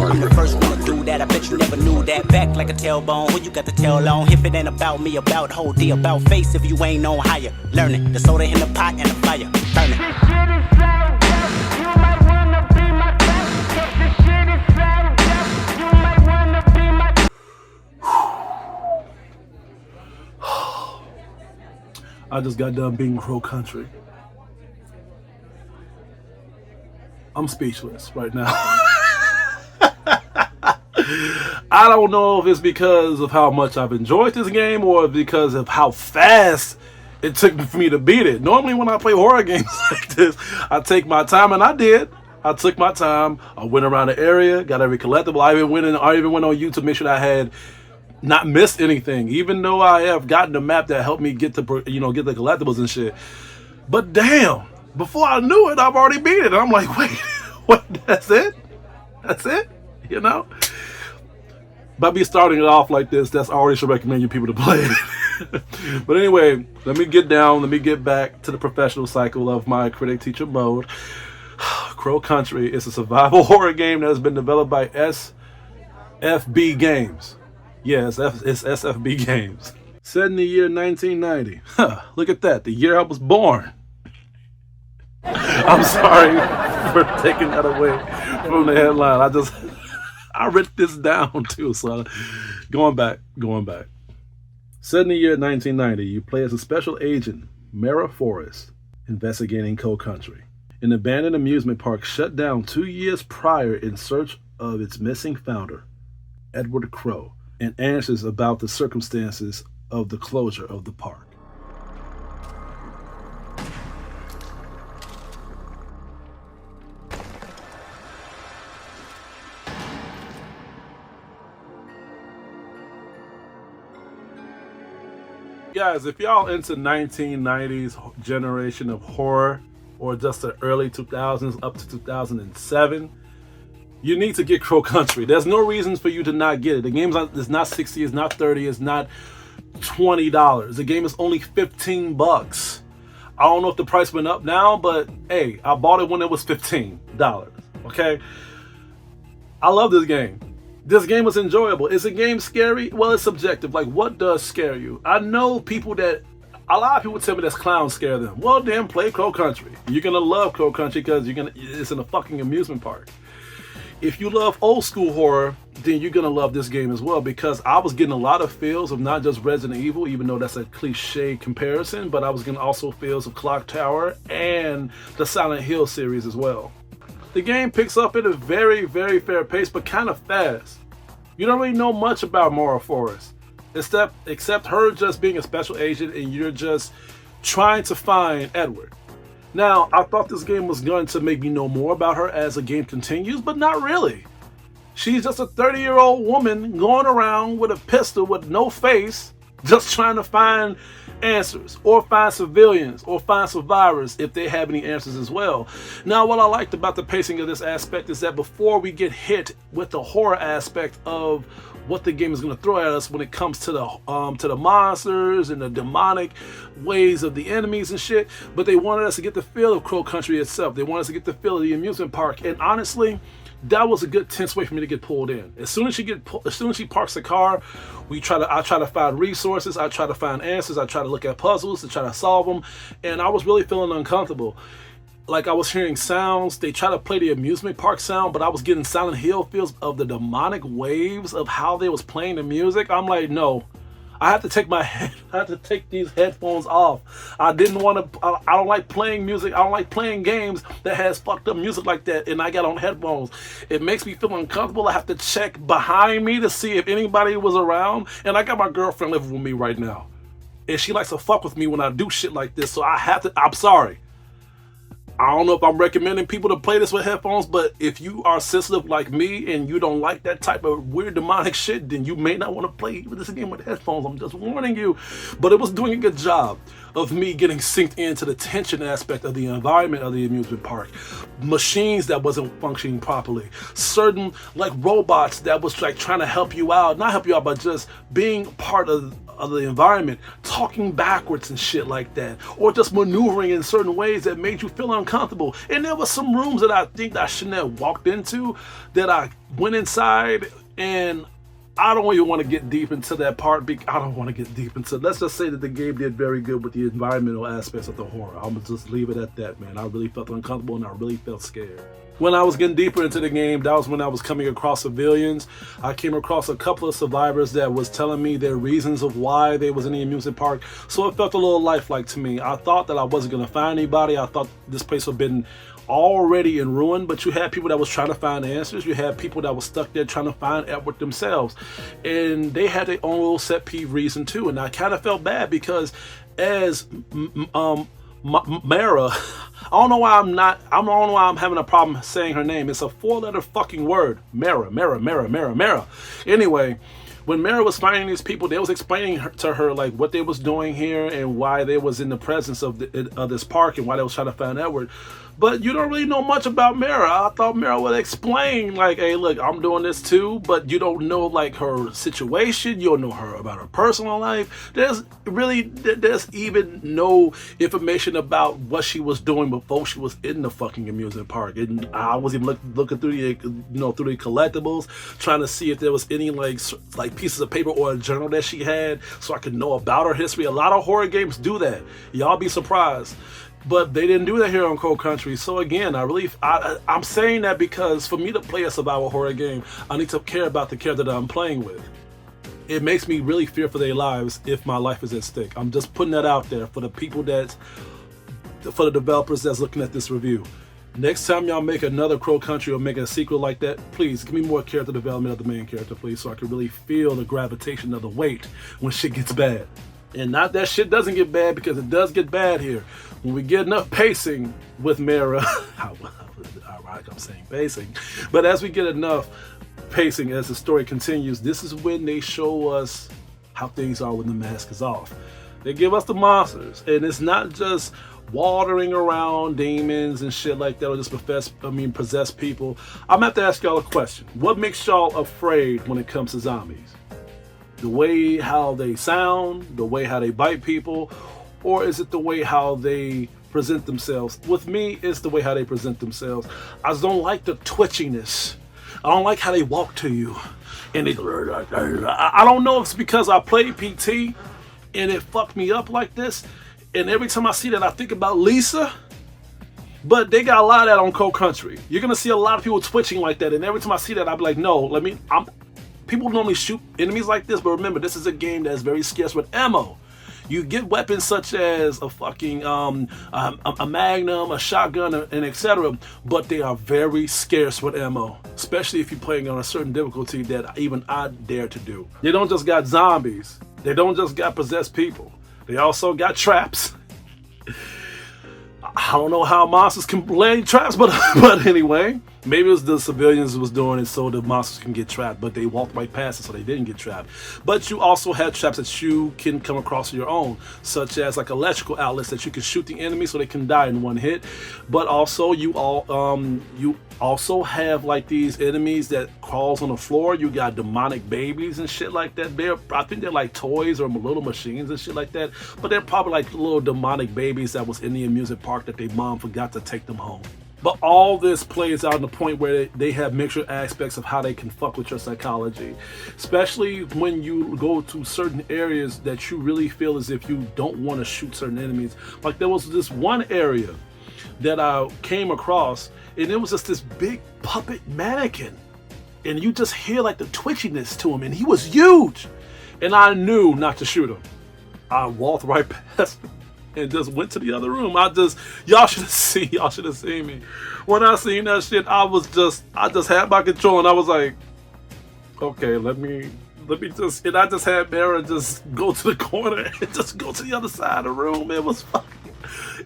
I'm the first one to do that. I bet you never knew that. Back like a tailbone. Who you got the tail on? If it ain't about me, about whole D, about face. If you ain't on higher, learn it. The soda in the pot and the fire, burn it. This shit is so dope. You might wanna be my guest. This shit is so dope. You might wanna be my. I just got done being Crow Country. I'm speechless right now. I don't know if it's because of how much I've enjoyed this game or because of how fast it took for me to beat it. Normally when I play horror games like this, I take my time, and I did. I took my time. I went around the area, got every collectible. I even went on YouTube to make sure that I had not missed anything, even though I have gotten a map that helped me get the get the collectibles and shit. But damn, before I knew it, I've already beat it. And I'm like, wait, what? That's it? That's it? You know? By me starting it off like this, that's already should recommend you people to play it. But anyway, let me get back to the professional cycle of my critic teacher mode. Crow Country is a survival horror game that has been developed by SFB Games. Yes, it's SFB Games. Set in the year 1990. Look at that, the year I was born. I'm sorry for taking that away from the headline. I wrote this down too, so going back. Set in the year 1990, you play as a special agent, Mara Forrest, investigating Crow Country, an abandoned amusement park shut down 2 years prior in search of its missing founder, Edward Crow, and answers about the circumstances of the closure of the park. Guys, if y'all into 1990s generation of horror or just the early 2000s up to 2007, you need to get Crow Country. There's no reasons for you to not get it. The game is not 60, it's not 30, it's not $20. The game is only 15 bucks. I don't know if the price went up now, but hey, I bought it when it was $15. Okay? I love this game. This game was enjoyable. Is the game scary? Well, it's subjective. Like, what does scare you? I know a lot of people tell me that's clowns scare them. Well, then play Crow Country. You're gonna love Crow Country because it's in a fucking amusement park. If you love old school horror, then you're gonna love this game as well, because I was getting a lot of feels of not just Resident Evil, even though that's a cliche comparison, but I was getting also feels of Clock Tower and the Silent Hill series as well. The game picks up at a very, very fair pace, but kind of fast. You don't really know much about Mara Forrest, except her just being a special agent and you're just trying to find Edward. Now, I thought this game was going to make me know more about her as the game continues, but not really. She's just a 30-year-old woman going around with a pistol with no face, just trying to find answers, or find civilians, or find survivors if they have any answers as well. Now, what I liked about the pacing of this aspect is that before we get hit with the horror aspect of what the game is going to throw at us when it comes to the monsters and the demonic ways of the enemies and shit, but they wanted us to get the feel of Crow Country itself. They wanted us to get the feel of the amusement park, and honestly, that was a good tense way for me to get pulled in. As soon as she parks the car, I try to find resources, I try to find answers, I try to look at puzzles to try to solve them, and I was really feeling uncomfortable. Like, I was hearing sounds. They try to play the amusement park sound, but I was getting Silent Hill feels of the demonic waves of how they was playing the music. I'm like, no, I have to take these headphones off. I don't like playing music. I don't like playing games that has fucked up music like that, and I got on headphones. It makes me feel uncomfortable. I have to check behind me to see if anybody was around, and I got my girlfriend living with me right now, and she likes to fuck with me when I do shit like this, so I'm sorry. I don't know if I'm recommending people to play this with headphones, but if you are sensitive like me and you don't like that type of weird demonic shit, then you may not want to play this game with headphones. I'm just warning you. But it was doing a good job. of me getting synced into the tension aspect of the environment of the amusement park. Machines that wasn't functioning properly. Certain like robots that was like trying to help you out, not help you out, but just being part of the environment, talking backwards and shit like that, or just maneuvering in certain ways that made you feel uncomfortable. And there was some rooms that I think I shouldn't have walked into, that I went inside, and I don't even want to get deep into that part. I don't want to get deep into. Let's just say that the game did very good with the environmental aspects of the horror. I'm gonna just leave it at that, man. I really felt uncomfortable and I really felt scared. When I was getting deeper into the game, that was when I was coming across civilians. I came across a couple of survivors that was telling me their reasons of why they was in the amusement park. So it felt a little lifelike to me. I thought that I wasn't gonna find anybody. I thought this place would have been already in ruin, but you had people that was trying to find answers. You had people that was stuck there trying to find Edward themselves, and they had their own little set piece reason too. And I kind of felt bad because as Mara, I don't know why I'm having a problem saying her name. It's a 4-letter fucking word. Mara. Anyway, when Mara was finding these people, they was explaining to her like what they was doing here and why they was in the presence of this park and why they was trying to find Edward. But you don't really know much about Mara. I thought Mara would explain like, hey, look, I'm doing this too, but you don't know like her situation. You don't know her about her personal life. There's even no information about what she was doing before she was in the fucking amusement park. And I was even looking through the through the collectibles, trying to see if there was any like pieces of paper or a journal that she had, so I could know about her history. A lot of horror games do that. Y'all be surprised. But they didn't do that here on Cold Country. So again, I'm saying that because for me to play a survival horror game, I need to care about the character that I'm playing with. It makes me really fear for their lives if my life is at stake. I'm just putting that out there for the people for the developers that's looking at this review. Next time y'all make another Cold Country or make a sequel like that, please give me more character development of the main character, please, so I can really feel the gravitation of the weight when shit gets bad. And not that shit doesn't get bad, because it does get bad here. When we get enough pacing with Mara, ironic I'm saying pacing, but as we get enough pacing as the story continues, this is when they show us how things are when the mask is off. They give us the monsters, and it's not just wandering around demons and shit like that, or just possess people. I'm gonna have to ask y'all a question. What makes y'all afraid when it comes to zombies? The way how they sound, the way how they bite people, or is it the way how they present themselves? With me, it's the way how they present themselves. I just don't like the twitchiness. I don't like how they walk to you. And I don't know if it's because I played PT and it fucked me up like this. And every time I see that, I think about Lisa. But they got a lot of that on Cold Country. You're going to see a lot of people twitching like that. And every time I see that, I'll be like, no, people normally shoot enemies like this, but remember, this is a game that's very scarce with ammo. You get weapons such as a fucking a magnum, a shotgun, and etc., but they are very scarce with ammo, especially if you're playing on a certain difficulty that even I dare to do. They don't just got zombies. They don't just got possessed people. They also got traps. I don't know how monsters can lay traps, but anyway, maybe it was the civilians was doing it so the monsters can get trapped, but they walked right past it so they didn't get trapped. But you also have traps that you can come across your own, such as like electrical outlets that you can shoot the enemy so they can die in one hit. But also you also have like these enemies that crawls on the floor. You got demonic babies and shit like that. I think they're like toys or little machines and shit like that, but they're probably like little demonic babies that was in the amusement park that their mom forgot to take them home. But all this plays out in the point where they have mixture aspects of how they can fuck with your psychology, especially when you go to certain areas that you really feel as if you don't want to shoot certain enemies. Like there was this one area that I came across, and it was just this big puppet mannequin, and you just hear like the twitchiness to him, and he was huge, and I knew not to shoot him. I walked right past him and just went to the other room. Y'all should have seen me. When I seen that shit, I just had my control, and I was like, okay, let me just, and I just had Mara just go to the corner and just go to the other side of the room. It was fucking,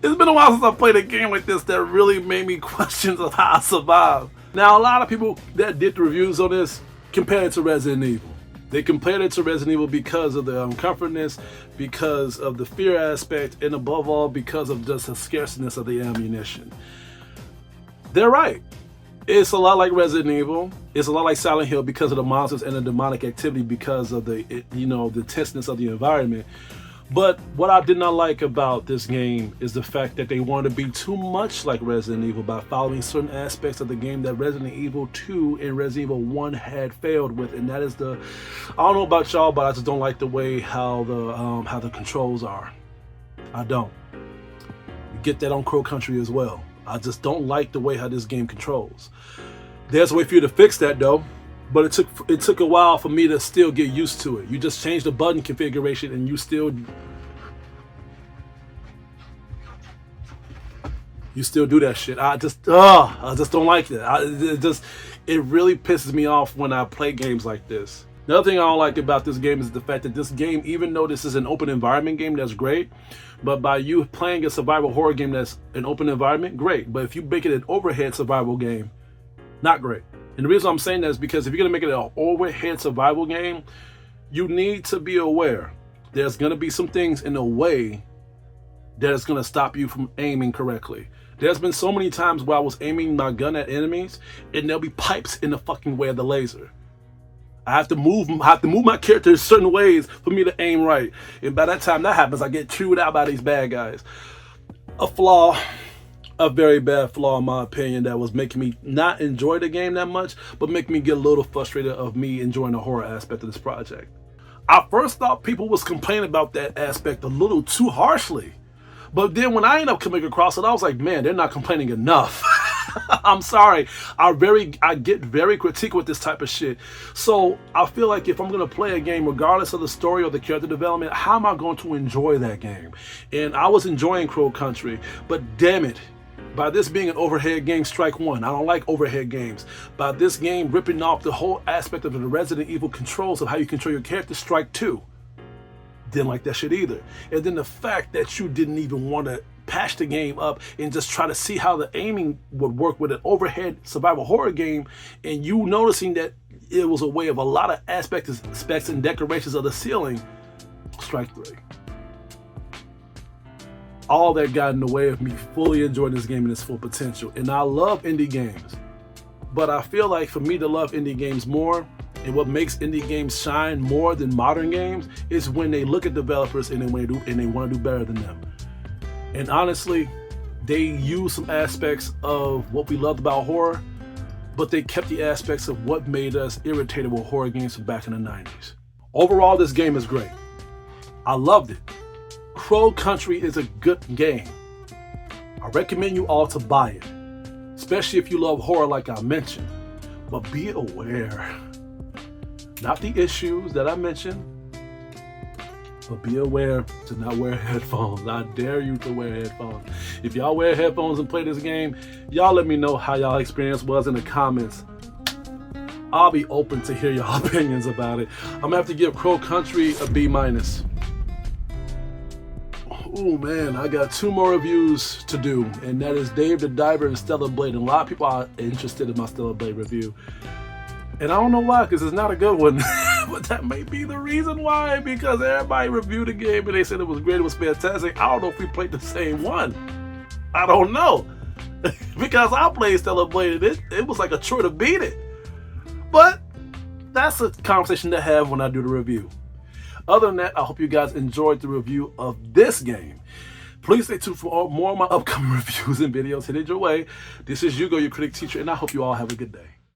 it's been a while since I played a game like this that really made me question of how I survived. Now, a lot of people that did the reviews on this compare it to Resident Evil. They compared it to Resident Evil because of the comfortness, because of the fear aspect, and above all, because of just the scarceness of the ammunition. They're right. It's a lot like Resident Evil. It's a lot like Silent Hill because of the monsters and the demonic activity, because of the the tenseness of the environment. But what I did not like about this game is the fact that they wanted to be too much like Resident Evil by following certain aspects of the game that Resident Evil 2 and Resident Evil 1 had failed with, and that is I don't know about y'all, but I just don't like the way how the controls are. I don't. You get that on Crow Country as well. I just don't like the way how this game controls. There's a way for you to fix that though. But it took a while for me to still get used to it. You just change the button configuration and you still do that shit. I just don't like that. It really pisses me off when I play games like this. The other thing I don't like about this game is the fact that this game, even though this is an open environment game, that's great. But by you playing a survival horror game that's an open environment, great. But if you make it an overhead survival game, not great. And the reason I'm saying that is because if you're going to make it an overhead survival game, you need to be aware there's going to be some things in the way that is going to stop you from aiming correctly. There's been so many times where I was aiming my gun at enemies and there'll be pipes in the fucking way of the laser. I have to move my character in certain ways for me to aim right. And by that time that happens, I get chewed out by these bad guys. A very bad flaw in my opinion that was making me not enjoy the game that much, but making me get a little frustrated of me enjoying the horror aspect of this project. I first thought people was complaining about that aspect a little too harshly. But then when I ended up coming across it, I was like, man, they're not complaining enough. I'm sorry. I get very critique with this type of shit. So I feel like if I'm going to play a game, regardless of the story or the character development, how am I going to enjoy that game? And I was enjoying Crow Country, but damn it. By this being an overhead game, strike one. I don't like overhead games. By this game ripping off the whole aspect of the Resident Evil controls of how you control your character, strike two. Didn't like that shit either. And then the fact that you didn't even want to patch the game up and just try to see how the aiming would work with an overhead survival horror game, and you noticing that it was a way of a lot of aspects, specs, and decorations of the ceiling, strike three. All that got in the way of me fully enjoying this game in its full potential. And I love indie games, but I feel like for me to love indie games more, and what makes indie games shine more than modern games, is when they look at developers and they want to do better than them. And honestly, they use some aspects of what we loved about horror, but they kept the aspects of what made us irritated with horror games from back in the 90s. Overall, this game is great. I loved it. Crow Country is a good game. I recommend you all to buy it, especially if you love horror like I mentioned. But be aware, not the issues that I mentioned, but be aware to not wear headphones. I dare you to wear headphones. If y'all wear headphones and play this game, y'all let me know how y'all experience was in the comments. I'll be open to hear y'all opinions about it. I'm gonna have to give Crow Country a B-. Oh man, I got 2 more reviews to do, and that is Dave the Diver and Stellar Blade. And a lot of people are interested in my Stellar Blade review. And I don't know why, because it's not a good one. But that may be the reason why, because everybody reviewed the game and they said it was great, it was fantastic. I don't know if we played the same one. I don't know. Because I played Stellar Blade and it was like a chore to beat it. But that's a conversation to have when I do the review. Other than that, I hope you guys enjoyed the review of this game. Please stay tuned for more of my upcoming reviews and videos headed your way. This is Hugo, your critic teacher, and I hope you all have a good day.